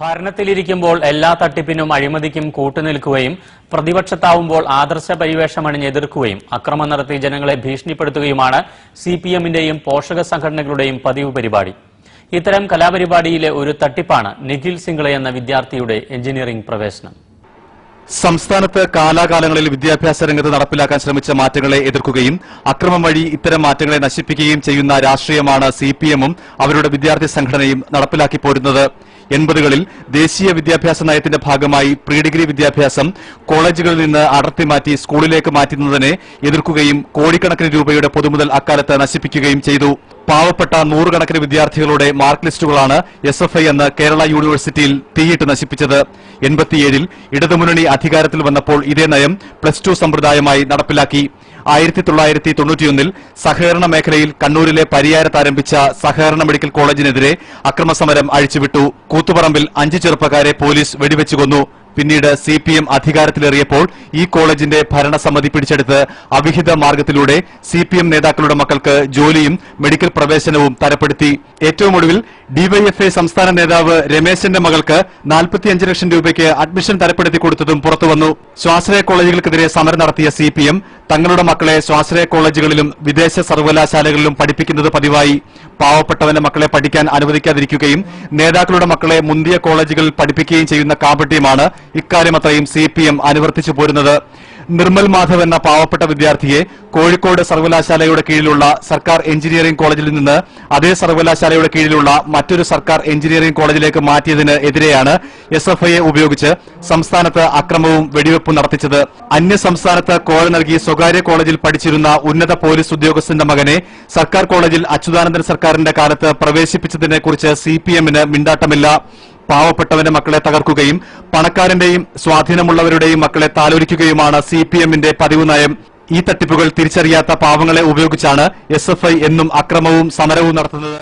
ഭരണത്തിലിരിക്കുമ്പോൾ എല്ലാ തട്ടിപ്പിനും അഴിമതിക്കും കൂട്ടുനിൽക്കുകയും പ്രതിപക്ഷത്താവുമ്പോൾ ആദർശ പരിവേഷമണിഞ്ഞ് എതിർക്കുകയും അക്രമം നടത്തി ജനങ്ങളെ ഭീഷണിപ്പെടുത്തുകയുമാണ് സിപിഎമ്മിന്റെയും പോഷക സംഘടനകളുടെയും പതിവ് പരിപാടി. ഇത്തരം കലാപരിപാടിയിലെ ഒരു തട്ടിപ്പാണ് നിഖിൽ സിംഗ്ലെ എന്ന വിദ്യാർത്ഥിയുടെ എഞ്ചിനീയറിംഗ് പ്രവേശനം. സംസ്ഥാനത്ത് കാലാകാലങ്ങളിൽ വിദ്യാഭ്യാസ രംഗത്ത് നടപ്പിലാക്കാൻ ശ്രമിച്ച മാറ്റങ്ങളെ എതിർക്കുകയും അക്രമം വഴി ഇത്തരം മാറ്റങ്ങളെ നശിപ്പിക്കുകയും ചെയ്യുന്ന രാഷ്ട്രീയമാണ് സിപിഎമ്മും അവരുടെ വിദ്യാർത്ഥി സംഘടനയും നടപ്പിലാക്കി പോരുന്നത്. 80കളിൽ ദേശീയ വിദ്യാഭ്യാസ നയത്തിന്റെ ഭാഗമായി പ്രീ ഡിഗ്രി വിദ്യാഭ്യാസം കോളേജുകളിൽ നിന്ന് അടർത്തി മാറ്റി സ്കൂളിലേക്ക് മാറ്റുന്നതിനെ എതിർക്കുകയും കോടിക്കണക്കിന് രൂപയുടെ പൊതുമുതൽ അക്കാലത്ത് നശിപ്പിക്കുകയും ചെയ്തു. പാവപ്പെട്ട നൂറുകണക്കിന് വിദ്യാർത്ഥികളുടെ മാർക്ക് ലിസ്റ്റുകളാണ് SFI എന്ന് കേരള യൂണിവേഴ്സിറ്റിയിൽ തീയിട്ട് നശിപ്പിച്ചത്. 87ൽ ഇടതുമുന്നണി അധികാരത്തിൽ വന്നപ്പോൾ ഇതേ നയം +2 സമ്പ്രദായമായി നടപ്പിലാക്കി. 1991ൽ സഹകരണ മേഖലയിൽ കണ്ണൂരിലെ പരിയാരത്ത് ആരംഭിച്ച സഹകരണ മെഡിക്കൽ കോളേജിനെതിരെ അക്രമസമരം അഴിച്ചുവിട്ടു. കൂത്തുപറമ്പിൽ 5 ചെറുപ്പക്കാരെ പോലീസ് വെടിവെച്ചു കൊന്നു. പിന്നീട് സിപിഎം അധികാരത്തിലേറിയപ്പോൾ ഈ കോളേജിന്റെ ഭരണസമിതി പിടിച്ചെടുത്ത് അവിഹിത മാർഗത്തിലൂടെ സിപിഎം നേതാക്കളുടെ മക്കൾക്ക് ജോലിയും മെഡിക്കൽ പ്രവേശനവും തരപ്പെടുത്തി. ഏറ്റവും ഒടുവിൽ ഡിവൈഎഫ്ഐ സംസ്ഥാന നേതാവ് രമേശന്റെ മകൾക്ക് 45 ലക്ഷം രൂപയ്ക്ക് അഡ്മിഷൻ തരപ്പെടുത്തി കൊടുത്തതും പുറത്തുവന്നു. സ്വാശ്രയ കോളേജുകൾക്കെതിരെ സമരം നടത്തിയ സിപിഎം തങ്ങളുടെ മക്കളെ സ്വാശ്രയ കോളേജുകളിലും വിദേശ സർവകലാശാലകളിലും പഠിപ്പിക്കുന്നത് പതിവായി. പാവപ്പെട്ടവന്റെ മക്കളെ പഠിക്കാൻ അനുവദിക്കാതിരിക്കുകയും നേതാക്കളുടെ മക്കളെ മുന്തിയ കോളേജുകളിൽ പഠിപ്പിക്കുകയും ചെയ്യുന്ന കാപട്യമാണ് ഇക്കാര്യമത്രയും സിപിഎം അനുവർത്തിച്ചു പോരുന്നത്. നിർമ്മൽ മാധവ് എന്ന പാവപ്പെട്ട വിദ്യാർത്ഥിയെ കോഴിക്കോട് സർവകലാശാലയുടെ കീഴിലുള്ള സർക്കാർ എഞ്ചിനീയറിംഗ് കോളേജിൽ നിന്ന് അതേ സർവകലാശാലയുടെ കീഴിലുള്ള മറ്റൊരു സർക്കാർ എഞ്ചിനീയറിംഗ് കോളേജിലേക്ക് മാറ്റിയതിന് എതിരെയാണ് SFIയെ ഉപയോഗിച്ച് സംസ്ഥാനത്ത് അക്രമവും വെടിവെപ്പും നടത്തിച്ചത്. അന്യ സംസ്ഥാനത്ത് കോഴ നൽകി സ്വകാര്യ കോളേജിൽ പഠിച്ചിരുന്ന ഉന്നത പോലീസ് ഉദ്യോഗസ്ഥന്റെ മകനെ സർക്കാർ കോളേജിൽ അച്യുതാനന്ദൻ സർക്കാരിന്റെ കാലത്ത് പ്രവേശിപ്പിച്ചതിനെക്കുറിച്ച് സിപിഎമ്മിന് മിണ്ടാട്ടമില്ല. പാവപ്പെട്ടവന്റെ മക്കളെ തകർക്കുകയും പണക്കാരന്റെയും സ്വാധീനമുള്ളവരുടെയും മക്കളെ താലോലിക്കുകയുമാണ് സിപിഎമ്മിന്റെ പതിവ് നയം. ഈ തട്ടിപ്പുകൾ തിരിച്ചറിയാത്ത പാവങ്ങളെ ഉപയോഗിച്ചാണ് SFI എന്നും അക്രമവും സമരവും നടത്തുന്നത്.